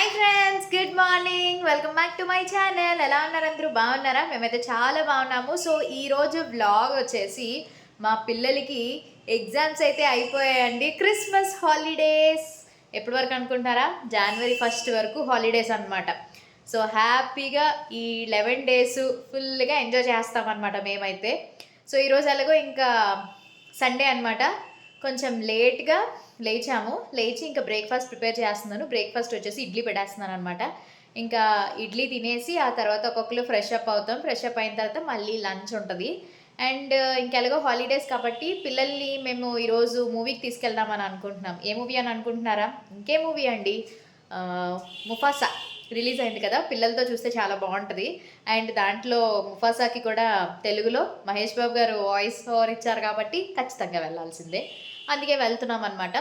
Hi friends, good morning. Welcome back to my channel. ఎలా ఉన్నారు అందరూ? బాగున్నారా? మేమైతే చాలా బాగున్నాము. సో ఈరోజు వ్లాగ్ వచ్చేసి మా పిల్లలకి ఎగ్జామ్స్ అయితే అయిపోయాయండి. క్రిస్మస్ హాలిడేస్ ఎప్పటి వరకు అనుకుంటారా? జనవరి 1 వరకు హాలిడేస్ అనమాట. సో హ్యాపీగా ఈ 11 డేస్ ఫుల్గా ఎంజాయ్ చేస్తామన్నమాట మేమైతే. సో ఈరోజు ఎలాగో ఇంకా సండే అనమాట, కొంచెం లేట్గా లేచి ఇంకా బ్రేక్ఫాస్ట్ ప్రిపేర్ చేస్తున్నాను. బ్రేక్ఫాస్ట్ వచ్చేసి ఇడ్లీ పెట్టేస్తున్నాను అనమాట. ఇంకా ఇడ్లీ తినేసి ఆ తర్వాత ఒక్కొక్కరు ఫ్రెష్ అప్ అవుతాం. ఫ్రెష్ అప్ అయిన తర్వాత మళ్ళీ లంచ్ ఉంటుంది. అండ్ ఇంకెలాగో హాలిడేస్ కాబట్టి పిల్లల్ని మేము ఈరోజు మూవీకి తీసుకెళ్దామని అనుకుంటున్నాం. ఏ మూవీ అని అనుకుంటున్నారా? ఇంకే మూవీ అండి, ముఫాసా రిలీజ్ అయింది కదా, పిల్లలతో చూస్తే చాలా బాగుంటుంది. అండ్ దాంట్లో ముఫాసాకి కూడా తెలుగులో మహేష్ బాబు గారు వాయిస్ ఓవర్ ఇచ్చారు కాబట్టి ఖచ్చితంగా వెళ్ళాల్సిందే. అందుకే వెళ్తున్నాం అనమాట.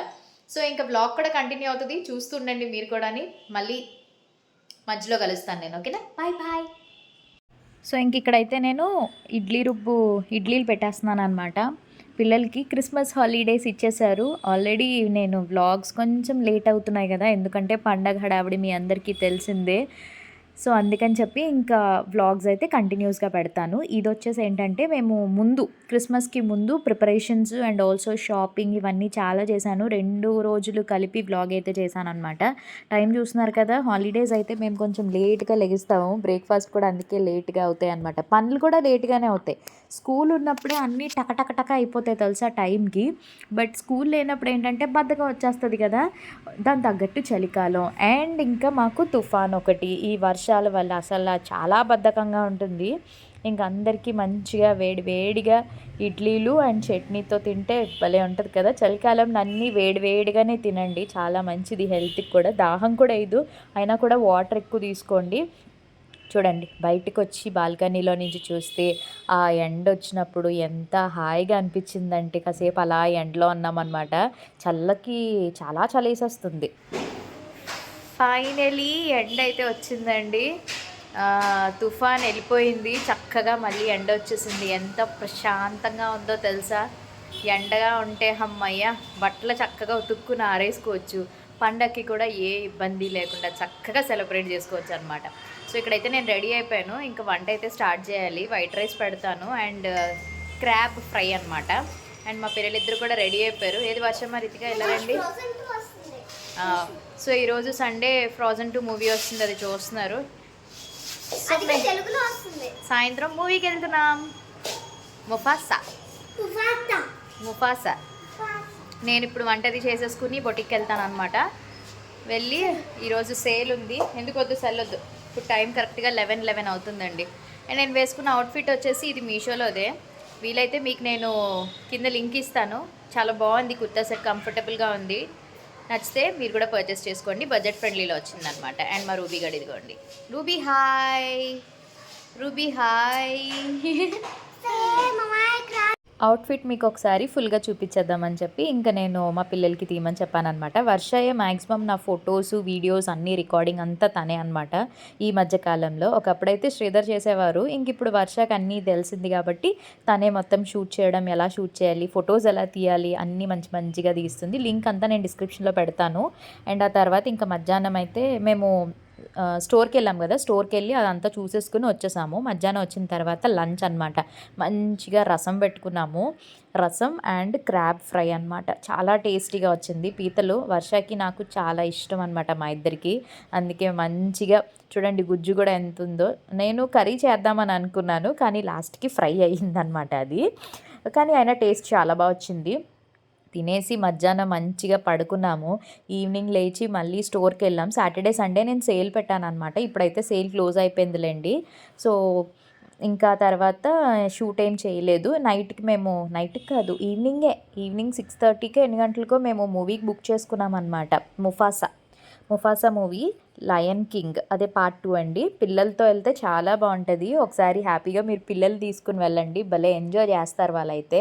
సో ఇంకా బ్లాగ్ కూడా కంటిన్యూ అవుతుంది, చూస్తుండండి మీరు కూడా. మళ్ళీ మధ్యలో కలుస్తాను నేను, ఓకేనా? Bye bye. సో ఇంక ఇక్కడైతే నేను ఇడ్లీలు పెట్టేస్తున్నాను అనమాట. పిల్లలకి క్రిస్మస్ హాలిడేస్ ఇచ్చేశారు ఆల్రెడీ. నేను వ్లాగ్స్ కొంచెం లేట్ అవుతున్నాయి కదా, ఎందుకంటే పండగ హడావిడి మీ అందరికీ తెలిసిందే. సో అందుకని చెప్పి ఇంకా వ్లాగ్స్ అయితే కంటిన్యూస్గా పెడతాను. ఇది వచ్చేసి ఏంటంటే, మేము క్రిస్మస్కి ముందు ప్రిపరేషన్స్ అండ్ ఆల్సో షాపింగ్ ఇవన్నీ చాలా చేశాను. 2 రోజులు కలిపి వ్లాగ్ అయితే చేశాను అనమాట. టైం చూస్తున్నారు కదా, హాలిడేస్ అయితే మేము కొంచెం లేట్గా లెగిస్తాము. బ్రేక్ఫాస్ట్ కూడా అందుకే లేట్గా అవుతాయి అనమాట. పనులు కూడా లేట్గానే అవుతాయి. స్కూల్ ఉన్నప్పుడే అన్నీ టక అయిపోతాయి తెలుసా టైంకి. బట్ స్కూల్ లేనప్పుడు ఏంటంటే బద్ధకం వచ్చేస్తుంది కదా. దాని తగ్గట్టు చలికాలం అండ్ ఇంకా మాకు తుఫాన్ ఒకటి, ఈ వర్షాల వల్ల అసలు చాలా బద్ధకంగా ఉంటుంది. ఇంక అందరికీ మంచిగా వేడిగా ఇడ్లీలు అండ్ చట్నీతో తింటే భలే ఉంటుంది కదా. చలికాలం అన్నీ వేడిగానే తినండి, చాలా మంచిది హెల్త్కి కూడా. దాహం కూడా వేయదు, అయినా కూడా వాటర్ ఎక్కువ తీసుకోండి. చూడండి, బయటకు వచ్చి బాల్కనీలో నుంచి చూస్తే ఆ ఎండ వచ్చినప్పుడు ఎంత హాయిగా అనిపించిందంటే, కాసేపు అలా ఎండలో ఉన్నామన్నమాట. చల్లకి చాలా చలేసేస్తుంది. ఫైనలీ ఎండ అయితే వచ్చిందండి. తుఫాన్ వెళ్ళిపోయింది, చక్కగా మళ్ళీ ఎండ వచ్చేసింది. ఎంత ప్రశాంతంగా ఉందో తెలుసా. ఎండగా ఉంటే అమ్మయ్య బట్టలు చక్కగా ఉతుక్కుని ఆరేసుకోవచ్చు. పండగకి కూడా ఏ ఇబ్బంది లేకుండా చక్కగా సెలబ్రేట్ చేసుకోవచ్చు అనమాట. సో ఇక్కడైతే నేను రెడీ అయిపోయాను. ఇంకా వంట అయితే స్టార్ట్ చేయాలి. వైట్ రైస్ పెడతాను అండ్ క్రాబ్ ఫ్రై అనమాట. అండ్ మా పిల్లలిద్దరు కూడా రెడీ అయిపోయారు. ఏది వర్షం రీతిగా వెళ్ళారండి. సో ఈరోజు సండే ఫ్రోజన్ 2 మూవీ వస్తుంది, అది చూస్తున్నారు. సాయంత్రం మూవీకి వెళ్తున్నాం. ముఫాసా. నేను ఇప్పుడు వంటది చేసేసుకుని బొటిక్కి వెళ్తాను అనమాట. వెళ్ళి ఈరోజు సేల్ ఉంది, ఎందుకు వద్దు సెల్లొద్దు. ఇప్పుడు టైం కరెక్ట్గా 11 అవుతుందండి. అండ్ నేను వేసుకున్న అవుట్ఫిట్ వచ్చేసి ఇది మీషోలోదే. వీలైతే మీకు నేను కింద లింక్ ఇస్తాను. చాలా బాగుంది కుర్తా సెట్, కంఫర్టబుల్గా ఉంది. నచ్చితే మీరు కూడా పర్చేస్ చేసుకోండి. బడ్జెట్ ఫ్రెండ్లీలో వచ్చిందనమాట. అండ్ మా రూబీ గడి ఇదిగోండి. Ruby hi. అవుట్ఫిట్ మీకు ఒకసారి ఫుల్గా చూపించేద్దామని చెప్పి ఇంకా నేను మా పిల్లలకి తీయమని చెప్పాను అనమాట. వర్షయ్య మ్యాక్సిమం నా ఫొటోస్ వీడియోస్ అన్నీ రికార్డింగ్ అంతా తనే అనమాట ఈ మధ్యకాలంలో. ఒకప్పుడైతే శ్రీధర్ చేసేవారు, ఇంక ఇప్పుడు వర్షకి అన్నీ తెలిసింది కాబట్టి తనే మొత్తం షూట్ చేయడం, ఎలా షూట్ చేయాలి, ఫొటోస్ ఎలా తీయాలి అన్నీ మంచిగా తీస్తుంది. లింక్ అంతా నేను డిస్క్రిప్షన్లో పెడతాను. అండ్ ఆ తర్వాత ఇంకా మధ్యాహ్నం అయితే మేము స్టోర్కి వెళ్ళాం కదా, స్టోర్కి వెళ్ళి అదంతా చూసేసుకుని వచ్చేసాము. మధ్యాహ్నం వచ్చిన తర్వాత లంచ్ అనమాట. మంచిగా రసం పెట్టుకున్నాము. రసం అండ్ క్రాబ్ ఫ్రై అనమాట. చాలా టేస్టీగా వచ్చింది. పీతలు వర్షకి నాకు చాలా ఇష్టం అనమాట, మా ఇద్దరికి. అందుకే మంచిగా చూడండి, గుజ్జు కూడా ఎంత ఉందో. నేను కర్రీ చేద్దామని అనుకున్నాను కానీ లాస్ట్కి ఫ్రై అయ్యిందనమాట అది. కానీ అయినా టేస్ట్ చాలా బాగా వచ్చింది. తినేసి మధ్యాహ్నం మంచిగా పడుకున్నాము. ఈవినింగ్ లేచి మళ్ళీ స్టోర్కి వెళ్ళాం. సాటర్డే సండే నేను సేల్ పెట్టాను అనమాట. ఇప్పుడైతే సేల్ క్లోజ్ అయిపోయిందిలేండి. సో ఇంకా తర్వాత షూట్ ఏం చేయలేదు. నైట్కి కాదు, ఈవినింగ్ 6:30కి ఎన్ని గంటలకో మేము మూవీకి బుక్ చేసుకున్నాం అనమాట. ముఫాసా మూవీ, లయన్ కింగ్, అదే పార్ట్ 2 అండి. పిల్లలతో వెళ్తే చాలా బాగుంటుంది. ఒకసారి హ్యాపీగా మీరు పిల్లలు తీసుకుని వెళ్ళండి, భలే ఎంజాయ్ చేస్తారు వాళ్ళైతే.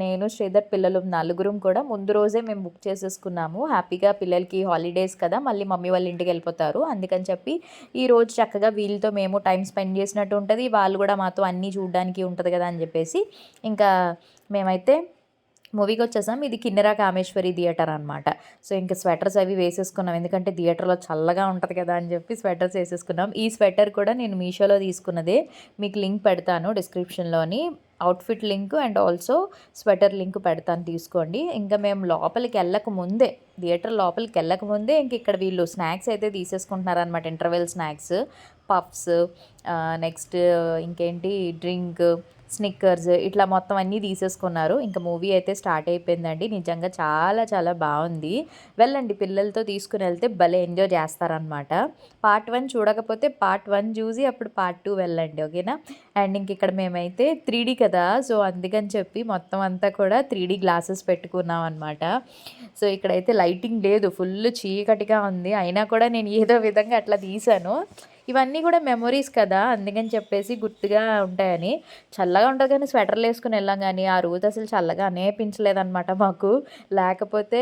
నేను శ్రీధర్ పిల్లలు నలుగురం కూడా ముందు రోజే మేము బుక్ చేసేసుకున్నాము. హ్యాపీగా పిల్లలకి హాలిడేస్ కదా, మళ్ళీ మమ్మీ వాళ్ళ ఇంటికి వెళ్ళిపోతారు. అందుకని చెప్పి ఈరోజు చక్కగా వీళ్ళతో మేము టైం స్పెండ్ చేసినట్టు ఉంటుంది, వాళ్ళు కూడా మాతో అన్నీ చూడడానికి ఉంటుంది కదా అని చెప్పేసి ఇంకా మేమైతే మూవీకి వచ్చేసాం. ఇది కిన్నెర కామేశ్వరి థియేటర్ అనమాట. సో, ఇంక స్వెటర్స్ అవి వేసేసుకున్నాం. ఎందుకంటే థియేటర్‌లో చల్లగా ఉంటది కదా అని చెప్పి స్వెటర్స్ వేసేసుకున్నాం. ఈ స్వెటర్ కూడా నేను మీషోలో తీసుకున్నదే. మీకు లింక్ పెడతాను డిస్క్రిప్షన్‌లోని. Outfit link and also sweater link పెడతాను తీసుకోండి. ఇంకా మేము లోపలికెళ్ళక ముందే, థియేటర్ లోపలికెళ్ళక ముందే ఇంక ఇక్కడ వీళ్ళు స్నాక్స్ అయితే తీసేసుకుంటున్నారనమాట. ఇంటర్వెల్ స్నాక్స్, పఫ్స్, నెక్స్ట్ ఇంకేంటి డ్రింక్, స్నిక్కర్స్ ఇట్లా మొత్తం అన్నీ తీసేసుకున్నారు. ఇంకా మూవీ అయితే స్టార్ట్ అయిపోయిందండి. నిజంగా చాలా చాలా బాగుంది. వెళ్ళండి, పిల్లలతో తీసుకుని వెళ్తే భలే ఎంజాయ్ చేస్తారనమాట. పార్ట్ 1 చూడకపోతే పార్ట్ 1 చూసి అప్పుడు పార్ట్ 2 వెళ్ళండి. ఓకేనా? అండ్ ఇంక ఇక్కడ మేమైతే 3D కదా, సో అందుకని చెప్పి మొత్తం అంతా కూడా 3D గ్లాసెస్ పెట్టుకున్నాం అనమాట. సో ఇక్కడైతే లైటింగ్ లేదు, ఫుల్ చీకటిగా ఉంది. అయినా కూడా నేను ఏదో విధంగా అట్లా తీశాను. ఇవన్నీ కూడా మెమొరీస్ కదా, అందుకని చెప్పేసి గుర్తుగా ఉంటాయని. చల్లగా ఉంటుంది కానీ స్వెటర్లు వేసుకుని వెళ్ళాం, కానీ ఆ రోజు అసలు చల్లగా అనిపించలేదన్నమాట మాకు. లేకపోతే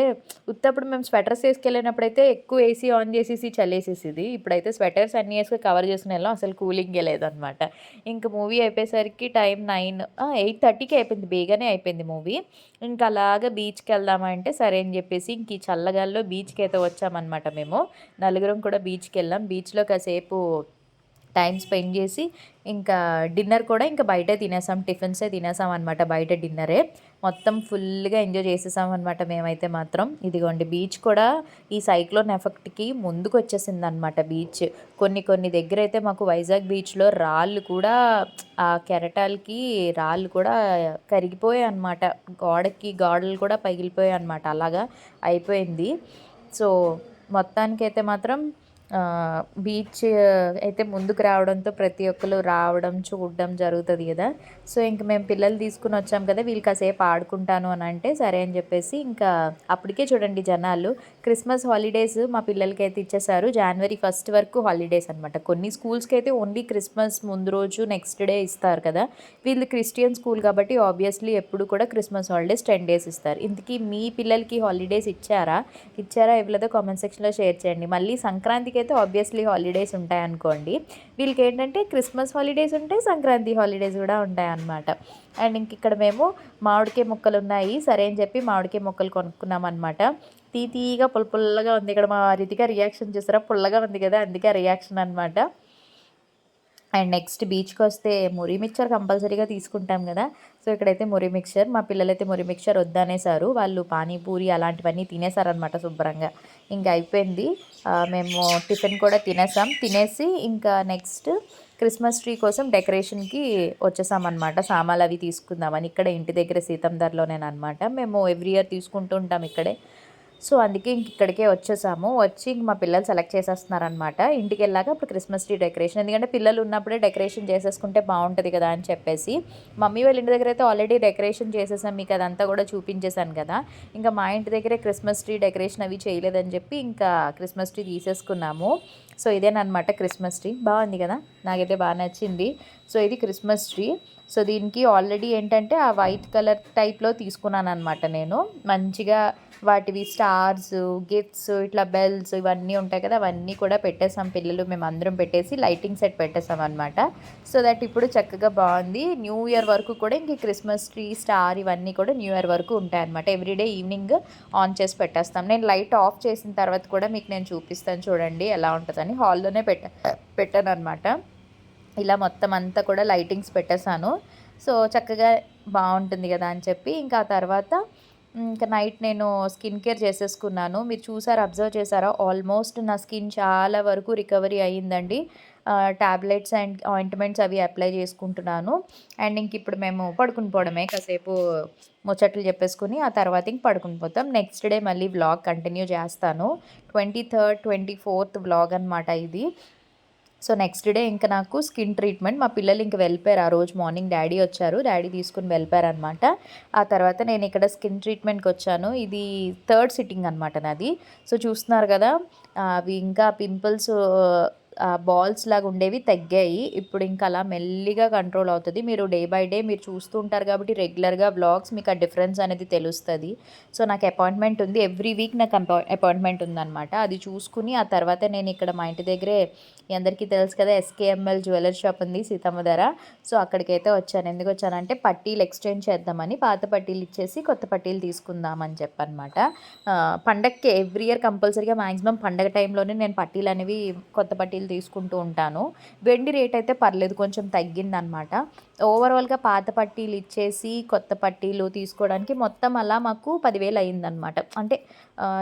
ఉత్తప్పుడు మేము స్వెటర్స్ వేసుకెళ్ళినప్పుడైతే ఎక్కువ ఏసీ ఆన్ చేసేసి చలేసేసేది. ఇప్పుడైతే స్వెటర్స్ అన్నీ వేసుకుని కవర్ చేసుకుని వెళ్ళాం, అసలు కూలింగే లేదనమాట. ఇంక మూవీ అయిపోయేసరికి టైం 8:30కి అయిపోయింది, బేగానే అయిపోయింది మూవీ. ఇంకా అలాగా బీచ్కి వెళ్దామంటే సరే అని చెప్పేసి ఇంక ఈ చల్లగాల్లో బీచ్కి అయితే వచ్చామన్నమాట. మేము నలుగురం కూడా బీచ్కి వెళ్ళాం. బీచ్లో కాసేపు టైం స్పెండ్ చేసి ఇంకా డిన్నర్ కూడా ఇంకా బయటే తినేసాం, టిఫిన్సే తినేసాం అనమాట, బయట డిన్నరే. మొత్తం ఫుల్గా ఎంజాయ్ చేసేసాం అనమాట మేమైతే మాత్రం. ఇదిగోండి బీచ్ కూడా ఈ సైక్లోన్ ఎఫెక్ట్కి ముందుకు వచ్చేసింది అనమాట బీచ్. కొన్ని దగ్గర అయితే మాకు వైజాగ్ బీచ్లో రాళ్ళు కూడా, ఆ కెరటాలకి రాళ్ళు కూడా కరిగిపోయాయి అనమాట. గోడలు కూడా పగిలిపోయాయి అనమాట. అలాగా అయిపోయింది. సో మొత్తానికైతే మాత్రం బీచ్ అయితే ముందుకు రావడంతో ప్రతి ఒక్కరు రావడం చూడడం జరుగుతుంది కదా. సో ఇంక మేము పిల్లలు తీసుకుని వచ్చాం కదా, వీళ్ళు కాసేపు ఆడుకుంటాను అని అంటే సరే అని చెప్పేసి ఇంకా అప్పటికే చూడండి జనాలు. క్రిస్మస్ హాలిడేస్ మా పిల్లలకి అయితే ఇచ్చేసారు. January 1 వరకు హాలిడేస్ అనమాట. కొన్ని స్కూల్స్కి అయితే ఓన్లీ క్రిస్మస్ ముందు రోజు నెక్స్ట్ డే ఇస్తారు కదా. వీళ్ళు క్రిస్టియన్ స్కూల్ కాబట్టి ఆబ్వియస్లీ ఎప్పుడు కూడా క్రిస్మస్ హాలిడేస్ 10 days ఇస్తారు. ఇంతకీ మీ పిల్లలకి హాలిడేస్ ఇచ్చారా ఇవ్వలేదో కామెంట్ సెక్షన్లో షేర్ చేయండి. మళ్ళీ సంక్రాంతికి అయితే ఆబ్వియస్లీ హాలిడేస్ ఉంటాయనుకోండి. వీళ్ళకి ఏంటంటే క్రిస్మస్ హాలిడేస్ ఉంటాయి, సంక్రాంతి హాలిడేస్ కూడా ఉంటాయన్నమాట. అండ్ ఇంక ఇక్కడ మేము మామిడికాయ ముక్కలు ఉన్నాయి సరే అని చెప్పి మామిడికాయ ముక్కలు కొనుక్కున్నాం అనమాట. తీయగా పుల్లగా ఉంది. ఇక్కడ మా రితిక రియాక్షన్ చూసారా, పుల్లగా ఉంది కదా, అందుకే రియాక్షన్ అనమాట. అండ్ నెక్స్ట్ బీచ్కి వస్తే మురి మిక్చర్ కంపల్సరీగా తీసుకుంటాం కదా. సో ఇక్కడైతే మురి మిక్చర్, మా పిల్లలైతే మురి మిక్చర్ వద్దనేసారు. వాళ్ళు పానీపూరి అలాంటివన్నీ తినేసారనమాట శుభ్రంగా. ఇంకా అయిపోయింది. మేము టిఫిన్ కూడా తినేసి ఇంకా నెక్స్ట్ క్రిస్మస్ ట్రీ కోసం డెకరేషన్కి వచ్చేసామన్నమాట. సామాన్లు అవి తీసుకుందామని ఇక్కడ ఇంటి దగ్గర సీతందర్లోనేనమాట. మేము ఎవ్రీ ఇయర్ తీసుకుంటూ ఉంటాం ఇక్కడే. సో అందుకే ఇంక ఇక్కడికే వచ్చేసాము. వచ్చి ఇంక మా పిల్లలు సెలెక్ట్ చేసేస్తున్నారనమాట. ఇంటికి వెళ్ళాక ఇప్పుడు క్రిస్మస్ ట్రీ డెకరేషన్, ఎందుకంటే పిల్లలు ఉన్నప్పుడే డెకరేషన్ చేసేసుకుంటే బాగుంటుంది కదా అని చెప్పేసి. మమ్మీ వాళ్ళ ఇంటి దగ్గర అయితే ఆల్రెడీ డెకరేషన్ చేసేసాం, మీకు అదంతా కూడా చూపించేశాను కదా. ఇంకా మా ఇంటి దగ్గరే క్రిస్మస్ ట్రీ డెకరేషన్ అవి చేయలేదని చెప్పి ఇంకా క్రిస్మస్ ట్రీ తీసేసుకున్నాము. సో ఇదేనమాట క్రిస్మస్ ట్రీ, బాగుంది కదా, నాకైతే బాగా నచ్చింది. సో ఇది క్రిస్మస్ ట్రీ. సో దీనికి ఆల్రెడీ ఏంటంటే ఆ వైట్ కలర్ టైప్లో తీసుకున్నాను అనమాట నేను. మంచిగా వాటివి స్టార్స్, గిఫ్ట్స్, ఇట్లా బెల్స్ ఇవన్నీ ఉంటాయి కదా, అవన్నీ కూడా పెట్టేసాం. పిల్లలు మేము అందరం పెట్టేసి లైటింగ్ సెట్ పెట్టేసాం అనమాట. సో దట్ ఇప్పుడు చక్కగా బాగుంది. న్యూ ఇయర్ వరకు కూడా ఇంక క్రిస్మస్ ట్రీ, స్టార్ ఇవన్నీ కూడా న్యూ ఇయర్ వరకు ఉంటాయి అనమాట. ఎవ్రీడే ఈవినింగ్ ఆన్ చేసి పెట్టేస్తాం. నేను లైట్ ఆఫ్ చేసిన తర్వాత కూడా మీకు నేను చూపిస్తాను చూడండి ఎలా ఉంటుందని. హాల్లోనే పెట్టాను అనమాట. ఇలా మొత్తం అంతా కూడా లైటింగ్స్ పెట్టేశాను. సో చక్కగా బాగుంటుంది కదా అని చెప్పి ఇంకా ఆ తర్వాత ఇంకా నైట్ నేను స్కిన్ కేర్ చేసేసుకున్నాను. మీరు చూసారా, అబ్జర్వ్ చేశారా, ఆల్మోస్ట్ నా స్కిన్ చాలా వరకు రికవరీ అయ్యిందండి. టాబ్లెట్స్ అండ్ ఆయింట్మెంట్స్ అవి అప్లై చేసుకుంటున్నాను. అండ్ ఇంక ఇప్పుడు మేము పడుకుని పోవడమే, కాసేపు ముచ్చట్లు చెప్పేసుకుని ఆ తర్వాత ఇంక పడుకుని పోతాం. నెక్స్ట్ డే మళ్ళీ వ్లాగ్ కంటిన్యూ చేస్తాను. 23rd 24th వ్లాగ్ అనమాట ఇది. సో నెక్స్ట్ డే ఇంకా నాకు స్కిన్ ట్రీట్మెంట్, మా పిల్లలు ఇంక వెళ్ళిపోయారు. ఆ రోజు మార్నింగ్ డాడీ వచ్చారు, డాడీ తీసుకుని వెళ్ళిపోయారనమాట. ఆ తర్వాత నేను ఇక్కడ స్కిన్ ట్రీట్మెంట్కి వచ్చాను. ఇది 3rd సిట్టింగ్ అనమాట నాది. సో చూస్తున్నారు కదా, అవి ఇంకా పింపుల్స్ బాల్స్ లాగా ఉండేవి తగ్గాయి. ఇప్పుడు ఇంకా అలా మెల్లిగా కంట్రోల్ అవుతది. మీరు డే బై డే మీరు చూస్తూ ఉంటారు కాబట్టి రెగ్యులర్‌గా వ్లాగ్స్ మీకు ఆ డిఫరెన్స్ అనేది తెలుస్తది. సో, నాకు అపాయింట్మెంట్ ఉంది. ఎవ్రీ వీక్ నాకు అపాయింట్మెంట్ ఉందనమాట. అది చూసుకుని ఆ తర్వాత నేను ఇక్కడ మా ఇంటి దగ్గరే మీ అందరికీ తెలుసు కదా! ఎస్కేఎంఎల్ జ్యువెలరీ షాప్ ఉంది సీతమ్మ ధర. సో, అక్కడికైతే వచ్చాను. ఎందుకొచ్చానంటే పట్టీలు ఎక్స్చేంజ్ చేద్దామని. పాత పట్టీలు ఇచ్చేసి కొత్త పట్టీలు తీసుకుందామని చెప్పనమాట. పండగకి ఎవ్రీ ఇయర్ కంపల్సరీగా మాక్సిమం పండగ టైంలోనే నేను పట్టీలనేవి కొత్త పట్టీలు తీసుకుంటూ ఉంటాను. వెండి రేట్ అయితే పర్లేదు కొంచెం తగ్గిందనమాట. ఓవరాల్‌గా పాత పట్టీలు ఇచ్చేసి కొత్త పట్టీలు తీసుకోవడానికి మొత్తం అలా మాకు 10,000 అయిందనమాట. అంటే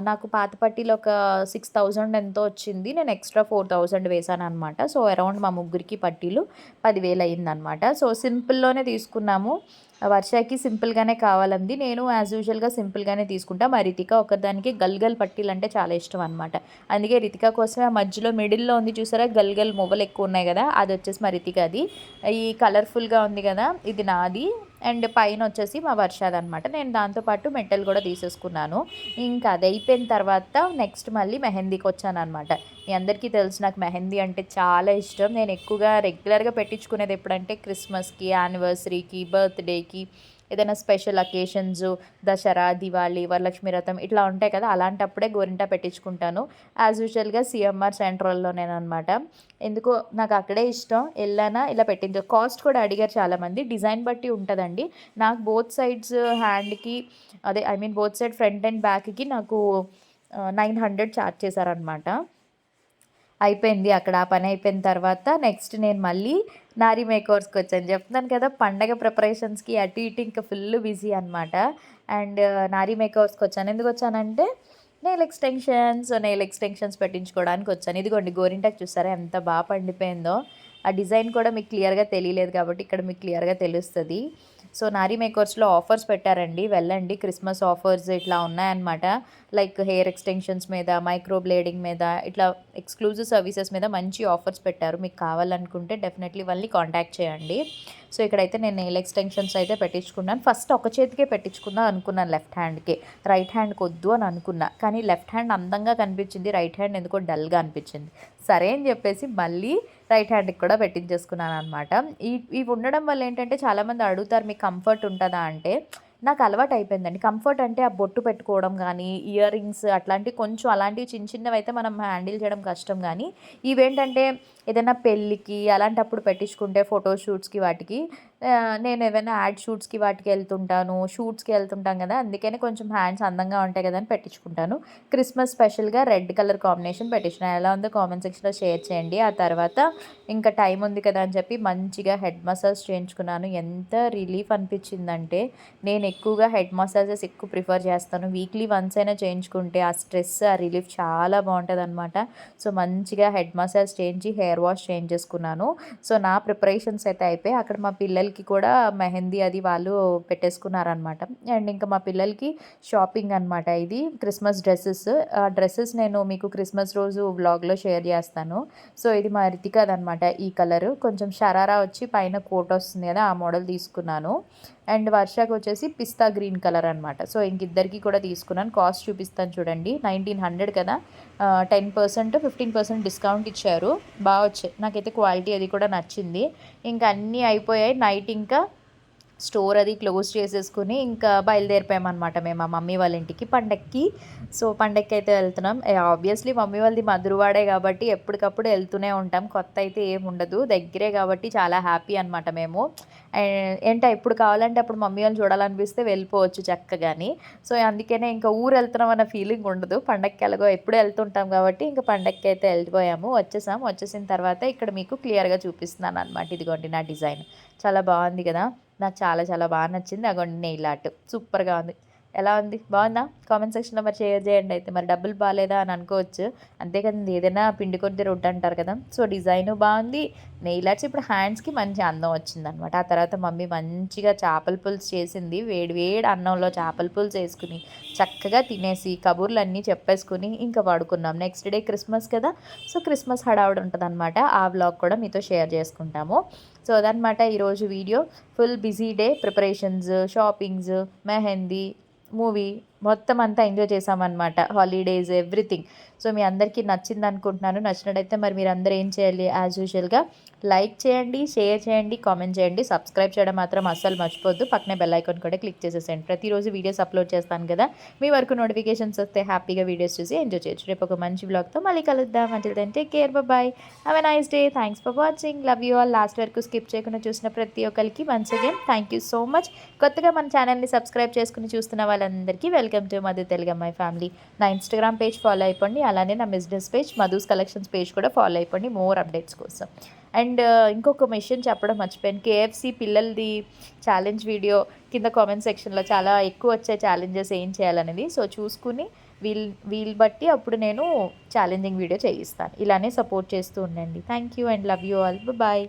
నాకు పాత పట్టీలు ఒక 6,000 ఎంతో వచ్చింది. నేను ఎక్స్‌ట్రా 4,000 వేశాననమాట. సో, అరౌండ్ మా ముగ్గురికి పట్టీలు 10,000 అయిందనమాట. సో, సింపుల్‌లోనే తీసుకున్నాము. వర్షకి సింపుల్‌గానే కావాలంది. నేను యాజ్ యూజువల్‌గా సింపుల్‌గానే తీసుకుంటా. మా రితిక ఒక్కదానికి గల్గల్ పట్టీలంటే చాలా ఇష్టం అనమాట. అందుకే రితిక కోసమే ఆ మధ్యలో మిడిల్‌లో ఉంది చూసారా గల్గల్ మువ్వలు ఎక్కువ ఉన్నాయి కదా! అది వచ్చేసి మా రితికది. ఈ కలర్‌ఫుల్‌గా ఉంది కదా! ఇది నాది. అండ్ పైన వచ్చేసి మా వర్షాదనమాట. నేను దాంతో పాటు మెట్టెలు కూడా తీసేసుకున్నాను. ఇంకా అది అయిపోయిన తర్వాత నెక్స్ట్ మళ్ళీ మెహందీకి వచ్చాననమాట. మీ అందరికీ తెలుసు నాకు మెహందీ అంటే చాలా ఇష్టం. నేను ఎక్కువగా రెగ్యులర్‌గా పెట్టించుకునేది ఎప్పుడంటే క్రిస్మస్‌కి, యానివర్సరీకి, బర్త్‌డేకి, ఏదైనా స్పెషల్ అకేషన్స్, దసరా, దివాళీ, వరలక్ష్మి వ్రతం ఇట్లా ఉంటాయి కదా! అలాంటప్పుడే గోరింటా పెట్టించుకుంటాను. యాజ్ యూజువల్‌గా సిఎంఆర్ సెంట్రల్‌లోనేననమాట. ఎందుకో నాకు అక్కడే ఇష్టం. ఎళ్ళానా ఇలా కాస్ట్ కూడా అడిగారు చాలామంది. డిజైన్ బట్టి ఉంటదండి. నాకు బోత్ సైడ్స్ హ్యాండ్‌కి అదే I mean both side front and బ్యాక్‌కి నాకు 900 చార్జ్ చేశారనమాట. అయిపోయింది అక్కడ ఆ పని అయిపోయిన తర్వాత నెక్స్ట్ నేను మళ్ళీ నారీ మేకర్స్‌కొచ్చాను. చెప్తున్నాను కదా! పండగ ప్రిపరేషన్స్‌కి అటు ఇటు ఇంకా ఫుల్ బిజీ అనమాట. And Nari మేకర్స్‌కొచ్చాను. ఎందుకొచ్చానంటే nail extensions పెట్టించుకోవడానికొచ్చాను. ఇదిగోండి గోరింటాకు చూసారా ఎంత పండిపోయిందో. ఆ డిజైన్ కూడా మీకు క్లియర్‌గా తెలియలేదు కాబట్టి ఇక్కడ మీకు క్లియర్‌గా తెలుస్తది. సో, నారీ మేకర్స్‌లో ఆఫర్స్ పెట్టారండి. వెళ్ళండి. క్రిస్మస్ ఆఫర్స్ ఇట్లా ఉన్నాయన్నమాట. లైక్ హెయిర్ ఎక్స్‌టెన్షన్స్ మీద, మైక్రో బ్లేడింగ్ మీద ఇట్లా ఎక్స్‌క్లూజివ్ సర్వీసెస్ మీద మంచి ఆఫర్స్ పెట్టారు. మీకు కావాలనుకుంటే డెఫినెట్‌లీ వాళ్ళని కాంటాక్ట్ చేయండి. సో, ఇక్కడైతే నేను నెయిల్ ఎక్స్‌టెన్షన్స్ అయితే పెట్టించుకున్నాను. ఫస్ట్ ఒక చేతికే పెట్టించుకుందాం అనుకున్నాను లెఫ్ట్ హ్యాండ్‌కి. రైట్ హ్యాండ్‌కి వద్దు అని అనుకున్నా. కానీ లెఫ్ట్ హ్యాండ్ అందంగా కనిపించింది. రైట్ హ్యాండ్ ఎందుకో డల్‌గా అనిపించింది. సరే అని చెప్పేసి మళ్ళీ రైట్ హ్యాండ్‌కి కూడా పెట్టించేసుకున్నాననమాట. ఇవి ఉండడం వల్ల ఏంటంటే చాలామంది అడుగుతారు మీకు కంఫర్ట్ ఉంటదా అంటే నాకు అలవాటు అయిపోయిందండి. కంఫర్ట్ అంటే ఆ బొట్టు పెట్టుకోవడం గానీ, ఇయర్ రింగ్స్ అట్లాంటివి కొంచెం అలాంటివి చిన్న చిన్నవైతే మనం హ్యాండిల్ చేయడం కష్టం గానీ, ఇవేంటంటే ఏదైనా పెళ్ళికి అలాంటప్పుడు పెట్టించుకుంటే ఫోటో షూట్స్‌కి వాటికి నేను ఏవైనా యాడ్ షూట్స్‌కి వాటికి ఎళ్తుంటాను. షూట్స్‌కి ఎళ్తుంటాం గదా! అందుకని కొంచెం హ్యాండ్స్ అందంగా ఉంటాయి గదా! అని పెట్టించుకుంటాను. క్రిస్మస్ స్పెషల్‌గా రెడ్ కలర్ కాంబినేషన్ పెట్టించిన. ఎలా ఉందో కామెంట్ సెక్షన్‌లో షేర్ చేయండి. ఆ తర్వాత ఇంకా టైం ఉంది కదా అని చెప్పి మంచిగా హెడ్ మసాజ్ చేయించుకున్నాను. ఎంత రిలీఫ్ అనిపించిందంటే నేను ఎక్కువగా హెడ్ మసాజెస్ ఎక్కువ ప్రిఫర్ చేస్తాను. వీక్లీ వన్స్ అయినా చేయించుకుంటే ఆ స్ట్రెస్, ఆ రిలీఫ్ చాలా బావుంటదనమాట. సో, మంచిగా హెడ్ మసాజ్ చేయించి హెయిర్ వాష్ చేయించేసుకున్నాను. సో, నా ప్రిపరేషన్స్ అయితే అయిపోయాయి. అక్కడ మా పిల్లలకి కూడా మెహందీ అది వాళ్ళు పెట్టేసుకున్నారనమాట. అండ్ ఇంకా మా పిల్లలకి షాపింగ్ అనమాట ఇది. Christmas dresses. ఆ డ్రెసెస్ నేను మీకు క్రిస్మస్ రోజు వ్లాగ్‌లో షేర్ చేస్తాను. సో, ఇది మా రితికాదనమాట ఈ కలరు. కొంచెం షరారా వచ్చి పైన కోట్ వస్తుంది కదా! ఆ మోడల్ తీసుకున్నాను. అండ్ వర్షకి వచ్చేసి పిస్తా గ్రీన్ కలర్ అనమాట. సో, ఇంకిద్దరికి కూడా తీసుకున్నాను. కాస్ట్ చూపిస్తాను చూడండి. 1900 కదా! 10%, 15% డిస్కౌంట్ ఇచ్చారు. వచ్చాయి. నాకైతే క్వాలిటీ అది కూడా నచ్చింది. ఇంక అన్నీ అయిపోయాయి. నైట్ ఇంకా స్టోర్ అది క్లోజ్ చేసేసుకుని ఇంకా బయలుదేరిపోయామనమాట మేము మా మమ్మీ వాళ్ళ ఇంటికి పండక్కి. సో, పండగకైతే వెళ్తున్నాం. ఆబ్వియస్లీ మమ్మీ వాళ్ళది మధురవాడే కాబట్టి ఎప్పటికప్పుడు వెళ్తూనే ఉంటాం. కొత్త అయితే ఏముండదు. దగ్గరే కాబట్టి చాలా హ్యాపీ అనమాట మేము. ఎప్పుడు కావాలంటే అప్పుడు మమ్మీ వాళ్ళని చూడాలనిపిస్తే వెళ్ళిపోవచ్చు చక్కగాని. సో, అందుకనే ఇంకా ఊరు వెళ్తున్నాం అన్న ఫీలింగ్ ఉండదు. పండగకి ఎలాగో ఎప్పుడు వెళ్తుంటాం కాబట్టి ఇంక పండగకైతే వెళ్ళిపోయాము. వచ్చేసిన తర్వాత ఇక్కడ మీకు క్లియర్‌గా చూపిస్తున్నాననమాట. ఇదిగోండి నా డిజైన్. చాలా బాగుంది కదా! నాకు చాలా చాలా బాగా నచ్చింది. అగోండి నెయిల్ ఆర్ట్ సూపర్‌గా ఉంది. ఎలా ఉంది? బావుందా? కామెంట్ సెక్షన్‌లో మరి షేర్ చేయండి అయితే. మరి డబ్బులు బాలేదా అని అనుకోవచ్చు. అంతే కదండీ ఏదైనా పిండి కొద్ది రొట్టె అంటారు కదా! సో, డిజైను బావుంది. నెయిల్ ఆర్ట్స్ ఇప్పుడు హ్యాండ్స్‌కి మంచి అందం వచ్చిందనమాట. ఆ తర్వాత మమ్మీ మంచిగా చేపల పులుసు చేసింది. వేడి వేడి అన్నంలో చేపల పులుసు ఏసుకుని చక్కగా తినేసి కబుర్లన్నీ చెప్పేసుకొని ఇంకా పడుకున్నాం. నెక్స్ట్ డే క్రిస్మస్ కదా! సో, క్రిస్మస్ హడావుడి ఉంటదనమాట. ఆ వ్లాగ్ కూడా మీతో షేర్ చేసుకుంటాము. సో, అదనమాట ఈరోజు video. Full busy day preparations, shoppings, mehndi, movie మొత్తం అంతా ఎంజాయ్ చేసామన్నమాట. Holidays everything. సో మీ అందరికీ నచ్చింది అనుకుంటున్నాను. నచ్చినట్టయితే మరి మీరు అందరూ ఏం చేయాలి, యాజ్ యూజువల్గా లైక్ చేయండి, షేర్ చేయండి, కామెంట్ చేయండి, సబ్స్క్రైబ్ చేయడం మాత్రం అస్సలు మర్చిపోద్దు. పక్కనే బెల్ ఐకాన్ కూడా క్లిక్ చేసేసేయండి. ప్రతిరోజు వీడియోస్ అప్లోడ్ చేస్తాను కదా, మీ వరకు నోటిఫికేషన్స్ వస్తే హ్యాపీగా వీడియోస్ చూసి ఎంజాయ్ చేయొచ్చు. రేపు ఒక మంచి బ్లాగ్తో మళ్ళీ కలుద్దాం. Until then take care, bye, have a nice day, thanks for watching, love you all. Last వరకు స్కిప్ చేయకుండా చూసిన ప్రతి ఒక్కరికి once again thank you so much. కొత్తగా మన ఛానల్ని సబ్స్క్రైబ్ చేసుకుని చూస్తున్న వాళ్ళందరికీ వెల్కమ్ టు మధు తెలుగు అమ్మాయి ఫ్యామిలీ. నా ఇన్స్టాగ్రామ్ పేజ్ ఫాలో అయిపోండి, అలానే నా business page Madhu's collections page కూడా ఫాలో అయిపోండి మోర్ అప్డేట్స్ కోసం. అండ్ ఇంకొక విషయం చెప్పడం మర్చిపోయాను, కేఎఫ్సి పిల్లలది ఛాలెంజ్ వీడియో కింద కామెంట్ సెక్షన్లో చాలా ఎక్కువ వచ్చే ఛాలెంజెస్ ఏం చేయాలనేది. సో చూసుకుని వీల్ బట్టి అప్పుడు నేను ఛాలెంజింగ్ వీడియో చేయిస్తాను. ఇలానే సపోర్ట్ చేస్తూ ఉండండి. Thank you and love you all, bye.